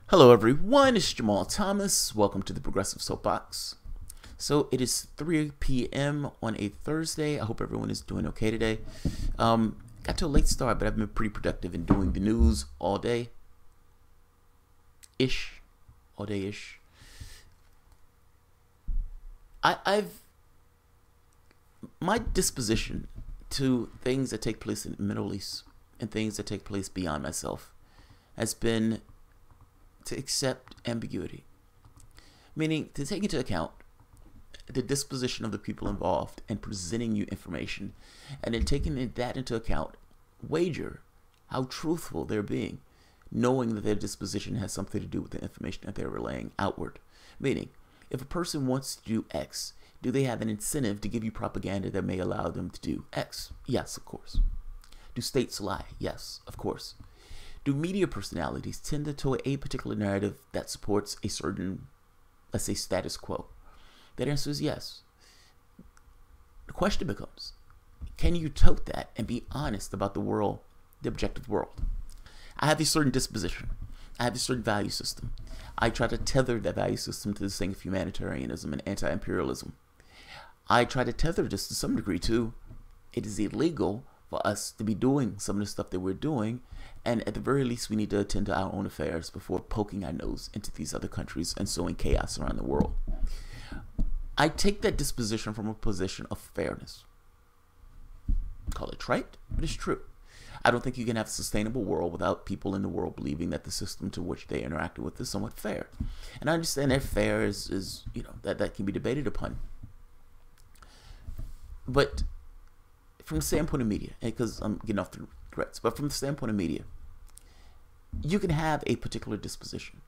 Hello everyone, it's Jamal Thomas. Welcome to the Progressive Soapbox. So it is 3 p.m. on a Thursday. I hope everyone is doing okay today. Got to a late start, but I've been pretty productive in doing the news all day. All day-ish. My disposition to things that take place in the Middle East and things that take place beyond myself has been to accept ambiguity, meaning to take into account the disposition of the people involved and presenting you information, and then taking that into account, wager how truthful they're being, knowing that their disposition has something to do with the information that they're relaying outward. Meaning, if a person wants to do X, do they have an incentive to give you propaganda that may allow them to do X? Yes, of course. Do states lie? Yes, of course. Do media personalities tend to tow a particular narrative that supports a certain, let's say, status quo? That answer is yes. The question becomes, can you tote that and be honest about the world, the objective world? I have a certain disposition. I have a certain value system. I try to tether that value system to this thing of humanitarianism and anti-imperialism. I try to tether this to some degree to, it is illegal for us to be doing some of the stuff that we're doing, and at the very least we need to attend to our own affairs before poking our nose into these other countries and sowing chaos around the world. I take that disposition from a position of fairness. Call it trite, but it's true. I don't think you can have a sustainable world without people in the world believing that the system to which they interact with is somewhat fair. And I understand that fair is that can be debated upon. But from the standpoint of media, because I'm getting off the threats, but from the standpoint of media, you can have a particular disposition.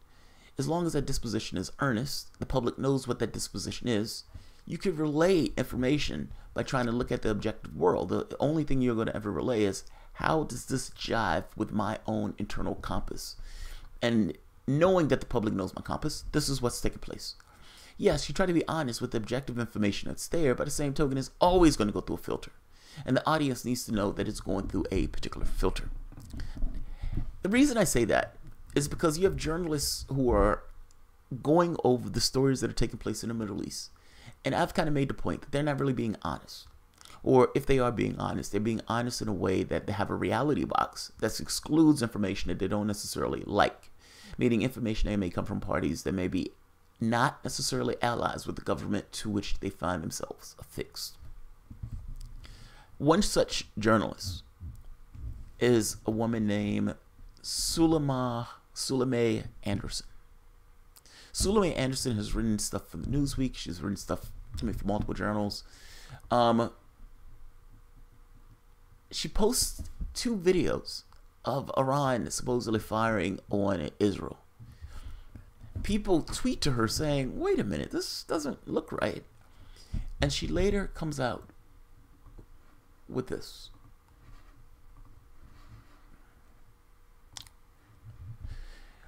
As long as that disposition is earnest, the public knows what that disposition is, you can relay information by trying to look at the objective world. The only thing you're going to ever relay is, how does this jive with my own internal compass? And knowing that the public knows my compass, this is what's taking place. Yes, you try to be honest with the objective information that's there, but the same token is always going to go through a filter. And the audience needs to know that it's going through a particular filter. The reason I say that is because you have journalists who are going over the stories that are taking place in the Middle East. And I've kind of made the point that they're not really being honest. Or if they are being honest, they're being honest in a way that they have a reality box that excludes information that they don't necessarily like. Meaning information that may come from parties that may be not necessarily allies with the government to which they find themselves affixed. One such journalist is a woman named Sulema Anderson. Sulema Anderson has written stuff for the Newsweek. She's written stuff for multiple journals. She posts 2 videos of Iran supposedly firing on Israel. People tweet to her saying, wait a minute, this doesn't look right. And she later comes out with this.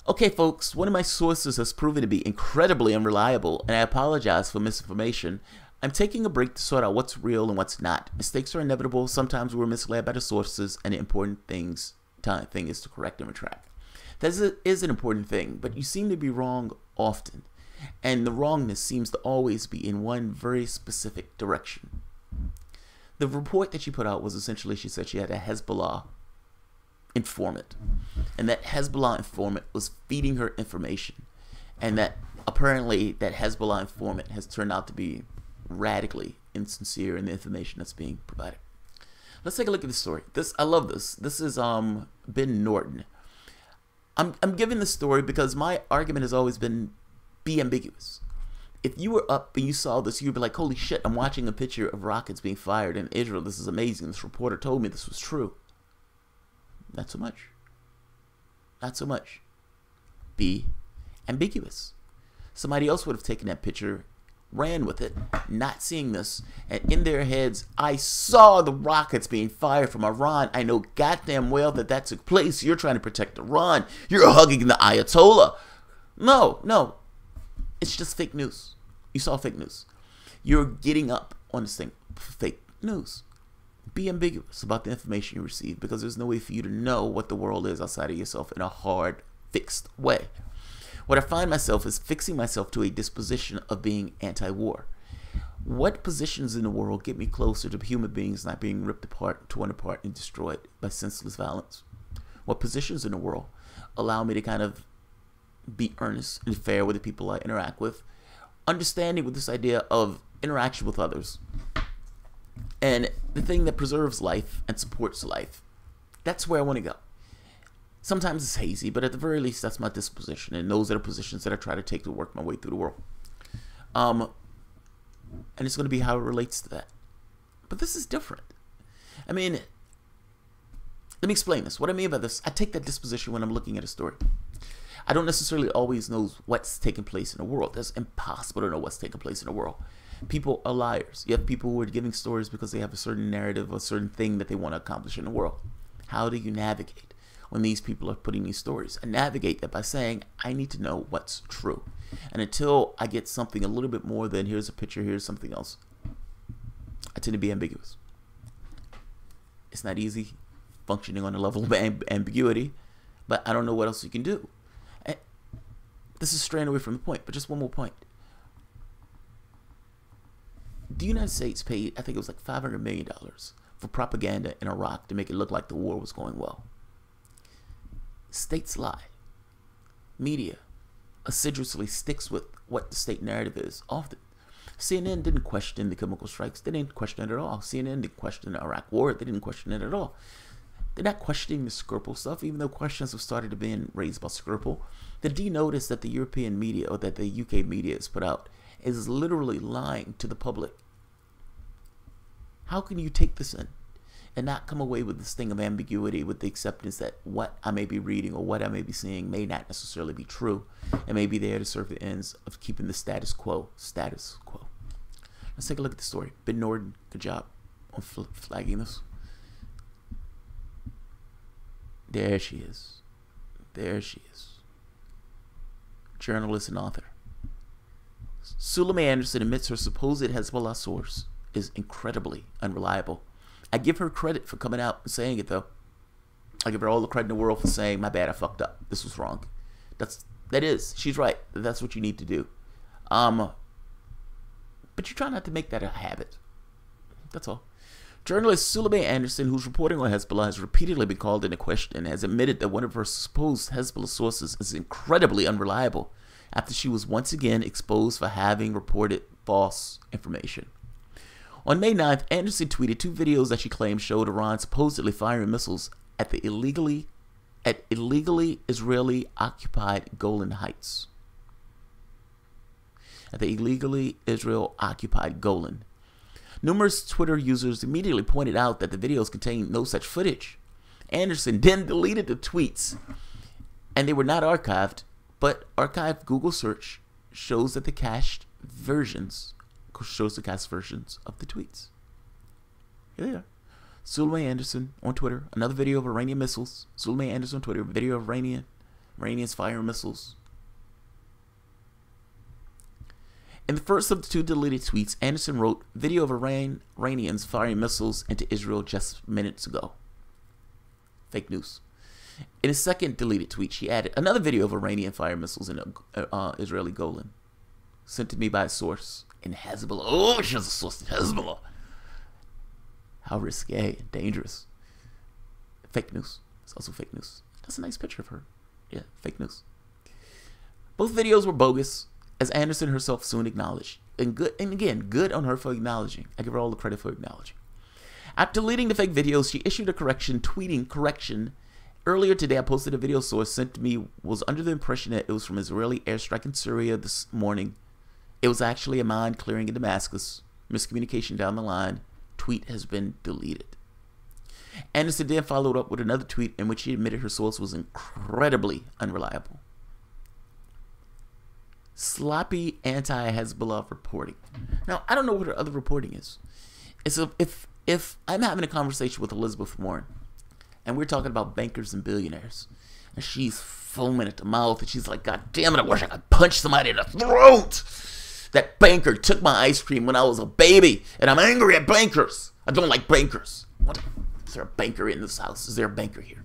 Okay, folks, one of my sources has proven to be incredibly unreliable, and I apologize for misinformation. I'm taking a break to sort out what's real and what's not. Mistakes are inevitable. Sometimes we're misled by the sources, and the important thing is to correct and retract. That is an important thing, but you seem to be wrong often, and the wrongness seems to always be in one very specific direction. The report that she put out was essentially, she said she had a Hezbollah informant, and that Hezbollah informant was feeding her information, and that apparently that Hezbollah informant has turned out to be radically insincere in the information that's being provided. Let's take a look at the story. I love this. This is Ben Norton. I'm giving this story because my argument has always been, be ambiguous. If you were up and you saw this, you'd be like, holy shit, I'm watching a picture of rockets being fired in Israel. This is amazing. This reporter told me this was true. Not so much. Not so much. Be ambiguous. Somebody else would have taken that picture, ran with it, not seeing this, and in their heads, I saw the rockets being fired from Iran. I know goddamn well that took place. You're trying to protect Iran. You're hugging the Ayatollah. No. It's just fake news. You saw fake news. You're getting up on this thing for fake news. Be ambiguous about the information you receive, because there's no way for you to know what the world is outside of yourself in a hard, fixed way. What I find myself is fixing myself to a disposition of being anti-war. What positions in the world get me closer to human beings not being ripped apart, torn apart, and destroyed by senseless violence? What positions in the world allow me to kind of be earnest and fair with the people I interact with, understanding with this idea of interaction with others, and the thing that preserves life and supports life? That's where I want to go. Sometimes it's hazy, but at the very least, that's my disposition, and those are the positions that I try to take to work my way through the world. And it's going to be how it relates to that. But this is different. I mean, let me explain this. What I mean by this, I take that disposition when I'm looking at a story. I don't necessarily always know what's taking place in the world. It's impossible to know what's taking place in the world. People are liars. You have people who are giving stories because they have a certain narrative, a certain thing that they want to accomplish in the world. How do you navigate when these people are putting these stories? I navigate that by saying, I need to know what's true. And until I get something a little bit more than here's a picture, here's something else, I tend to be ambiguous. It's not easy functioning on a level of ambiguity, but I don't know what else you can do. And this is straying away from the point, but just one more point. The United States paid, I think it was like $500 million for propaganda in Iraq to make it look like the war was going well. States lie. Media assiduously sticks with what the state narrative is often. CNN didn't question the chemical strikes. They didn't question it at all. CNN didn't question the Iraq war. They didn't question it at all. They're not questioning the Skripal stuff, even though questions have started being raised about Skripal. The denotice that the European media, or that the UK media has put out, is literally lying to the public. How can you take this in and not come away with this thing of ambiguity, with the acceptance that what I may be reading or what I may be seeing may not necessarily be true, and may be there to serve the ends of keeping the status quo status quo? Let's take a look at the story. Ben Norden, good job on flagging this. There she is. There she is. Journalist and author. Sulema Anderson admits her supposed Hezbollah source is incredibly unreliable. I give her credit for coming out and saying it, though. I give her all the credit in the world for saying, my bad, I fucked up. This was wrong. She's right. That's what you need to do. But you try not to make that a habit. That's all. Journalist Sulema Anderson, who's reporting on Hezbollah, has repeatedly been called into question and has admitted that one of her supposed Hezbollah sources is incredibly unreliable after she was once again exposed for having reported false information. On May 9th, Anderson tweeted 2 videos that she claimed showed Iran supposedly firing missiles at the illegally Israeli occupied Golan Heights. At the illegally Israel occupied Golan. Numerous Twitter users immediately pointed out that the videos contained no such footage. Anderson then deleted the tweets, and they were not archived, but archived Google search shows that the cached versions of the tweets. Here they are. Sulema Anderson on Twitter, another video of Iranian missiles. Sulema Anderson on Twitter, video of Iranians firing missiles. In the first of the 2 deleted tweets, Anderson wrote, video of Iranians firing missiles into Israel just minutes ago. Fake news. In his second deleted tweet, she added another video of Iranian firing missiles in Israeli Golan, sent to me by a source in Hezbollah. Oh, she has a source in Hezbollah. How risque and dangerous. Fake news. It's also fake news. That's a nice picture of her. Yeah, fake news. Both videos were bogus, as Anderson herself soon acknowledged. And good on her for acknowledging. I give her all the credit for acknowledging. After deleting the fake videos, she issued a correction, tweeting, correction. Earlier today, I posted a video source sent to me was under the impression that it was from Israeli airstrike in Syria this morning. It was actually a mine clearing in Damascus. Miscommunication down the line. Tweet has been deleted. Anderson then followed up with another tweet in which she admitted her source was incredibly unreliable. Sloppy anti-Hezbollah reporting. Now, I don't know what her other reporting is. It's if I'm having a conversation with Elizabeth Warren, and we're talking about bankers and billionaires, and she's foaming at the mouth, and she's like, God damn it, I wish I could punch somebody in the throat. That banker took my ice cream when I was a baby, and I'm angry at bankers. I don't like bankers. What? Is there a banker in this house? Is there a banker here?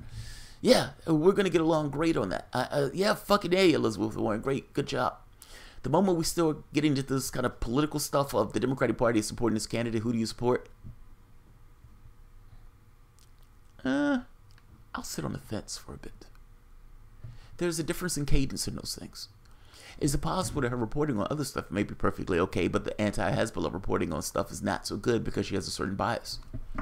Yeah, we're going to get along great on that. Yeah, fucking A, Elizabeth Warren. Great. Good job. The moment we still get into this kind of political stuff of the Democratic Party is supporting this candidate, who do you support? I'll sit on the fence for a bit. There's a difference in cadence in those things. Is it possible that her reporting on other stuff may be perfectly okay, but the anti-Hezbollah reporting on stuff is not so good because she has a certain bias?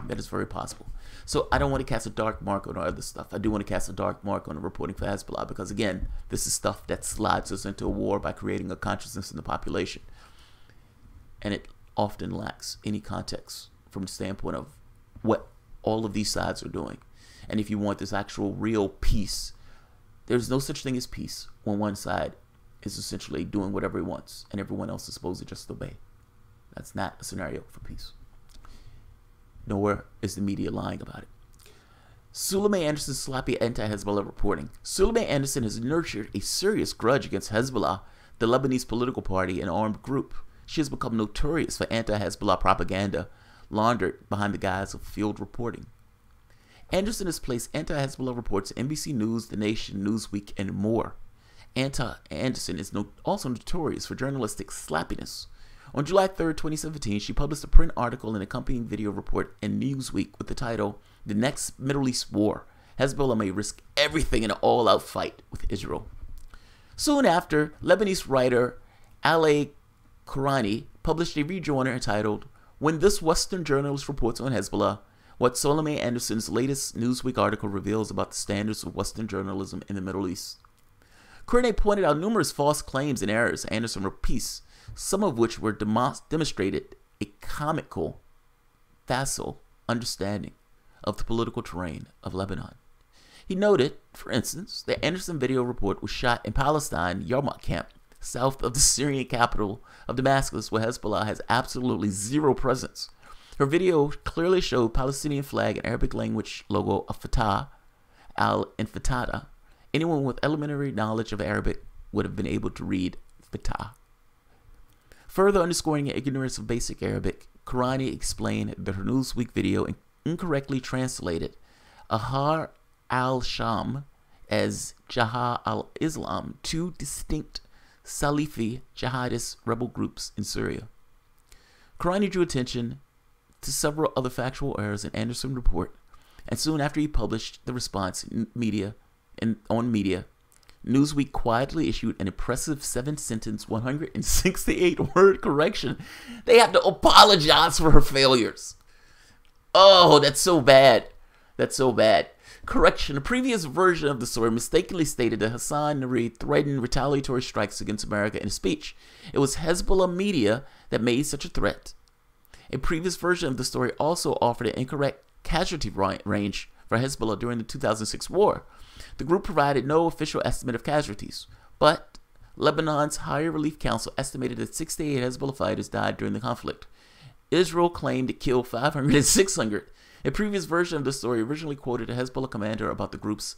That is very possible. So I don't want to cast a dark mark on our other stuff. I do want to cast a dark mark on the reporting for Hezbollah because, again, this is stuff that slides us into a war by creating a consciousness in the population. And it often lacks any context from the standpoint of what all of these sides are doing. And if you want this actual real peace, there's no such thing as peace when one side is essentially doing whatever he wants and everyone else is supposed to just obey. That's not a scenario for peace. Nowhere is the media lying about it. Suleimani Anderson's sloppy anti-Hezbollah reporting. Suleimani Anderson has nurtured a serious grudge against Hezbollah, the Lebanese political party and armed group. She has become notorious for anti-Hezbollah propaganda laundered behind the guise of field reporting. Anderson has placed anti-Hezbollah reports in NBC News, The Nation, Newsweek, and more. Anderson is also notorious for journalistic sloppiness. On July 3rd, 2017, she published a print article and accompanying video report in Newsweek with the title, "The Next Middle East War. Hezbollah May Risk Everything in an All-Out Fight with Israel." Soon after, Lebanese writer Ali Kourani published a rejoinder entitled, "When This Western Journalist Reports on Hezbollah, What Suleimani Anderson's Latest Newsweek Article Reveals About the Standards of Western Journalism in the Middle East." Kourani pointed out numerous false claims and errors Anderson repeats, some of which were demonstrated a comical, facile understanding of the political terrain of Lebanon. He noted, for instance, that Anderson's video report was shot in Palestine Yarmouk camp, south of the Syrian capital of Damascus, where Hezbollah has absolutely zero presence. Her video clearly showed Palestinian flag and Arabic language logo of Fatah al-Intifada. Anyone with elementary knowledge of Arabic would have been able to read Fatah. Further underscoring her ignorance of basic Arabic, Kourani explained that her Newsweek video incorrectly translated Ahrar al-Sham as Jihad al-Islam, two distinct Salafi jihadist rebel groups in Syria. Kourani drew attention to several other factual errors in Anderson's report, and soon after he published the response on media, Newsweek quietly issued an impressive 7-sentence, 168-word correction. They have to apologize for her failures. Oh, that's so bad. That's so bad. Correction. A previous version of the story mistakenly stated that Hassan Narid threatened retaliatory strikes against America in a speech. It was Hezbollah media that made such a threat. A previous version of the story also offered an incorrect casualty range for Hezbollah during the 2006 war. The group provided no official estimate of casualties, but Lebanon's Higher Relief Council estimated that 68 Hezbollah fighters died during the conflict. Israel claimed it killed 500 and 600. A previous version of the story originally quoted a Hezbollah commander about the group's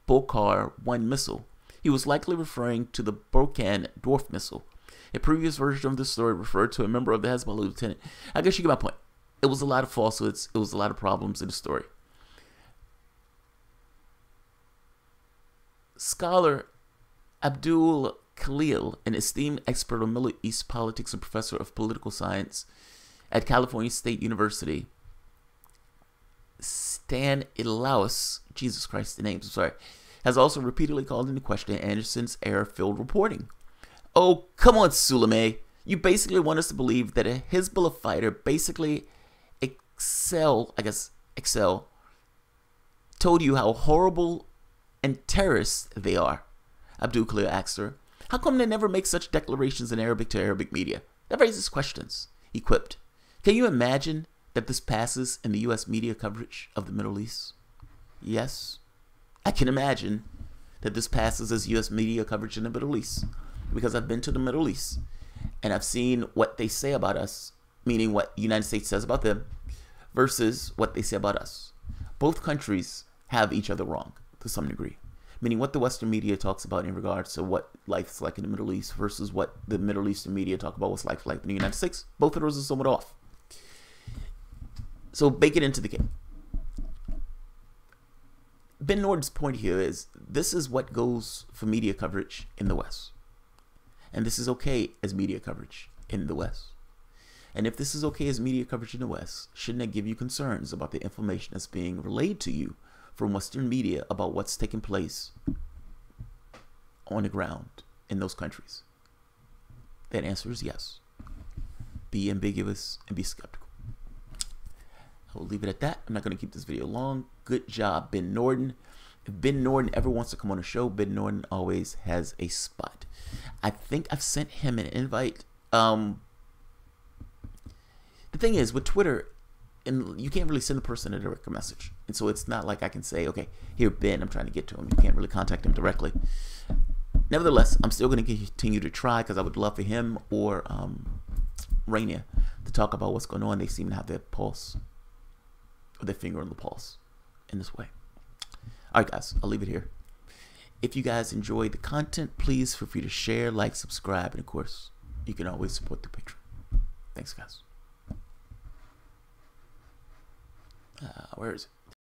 Bokhar-1 missile. He was likely referring to the Bokan dwarf missile. A previous version of the story referred to a member of the Hezbollah lieutenant. I guess you get my point. It was a lot of falsehoods. It was a lot of problems in the story. Scholar Abdul Khalil, an esteemed expert on Middle East politics and professor of political science at California State University, Stanislaus, Jesus Christ, the names, I'm sorry, has also repeatedly called into question Anderson's error-filled reporting. Oh, come on, Suleimani. You basically want us to believe that a Hezbollah fighter basically Excel told you how horrible and terrorists they are. Abdul Khalil asked her, "How come they never make such declarations in Arabic to Arabic media?" That raises questions. He quipped, "Can you imagine that this passes in the U.S. media coverage of the Middle East?" Yes, I can imagine that this passes as U.S. media coverage in the Middle East, because I've been to the Middle East and I've seen what they say about us, meaning what the United States says about them, versus what they say about us. Both countries have each other wrong to some degree, meaning what the Western media talks about in regards to what life's like in the Middle East versus what the Middle Eastern media talk about what's life like in the United States. Both of those are somewhat off. So bake it into the cake. Ben Norton's point here is this is what goes for media coverage in the West. And this is okay as media coverage in the West. And if this is okay as media coverage in the West, shouldn't that give you concerns about the information that's being relayed to you from Western media about what's taking place on the ground in those countries? That answer is yes. Be ambiguous and be skeptical. I will leave it at that. I'm not going to keep this video long. Good job, Ben Norton. If Ben Norton ever wants to come on the show, Ben Norton always has a spot. I think I've sent him an invite. The thing is, with Twitter, and you can't really send a person a direct message. And so it's not like I can say, okay, here, Ben, I'm trying to get to him. You can't really contact him directly. Nevertheless, I'm still going to continue to try because I would love for him or Rainier to talk about what's going on. They seem to have their pulse, or their finger on the pulse in this way. All right, guys, I'll leave it here. If you guys enjoyed the content, please feel free to share, like, subscribe, and of course, you can always support the Patreon. Thanks, guys. Where is it?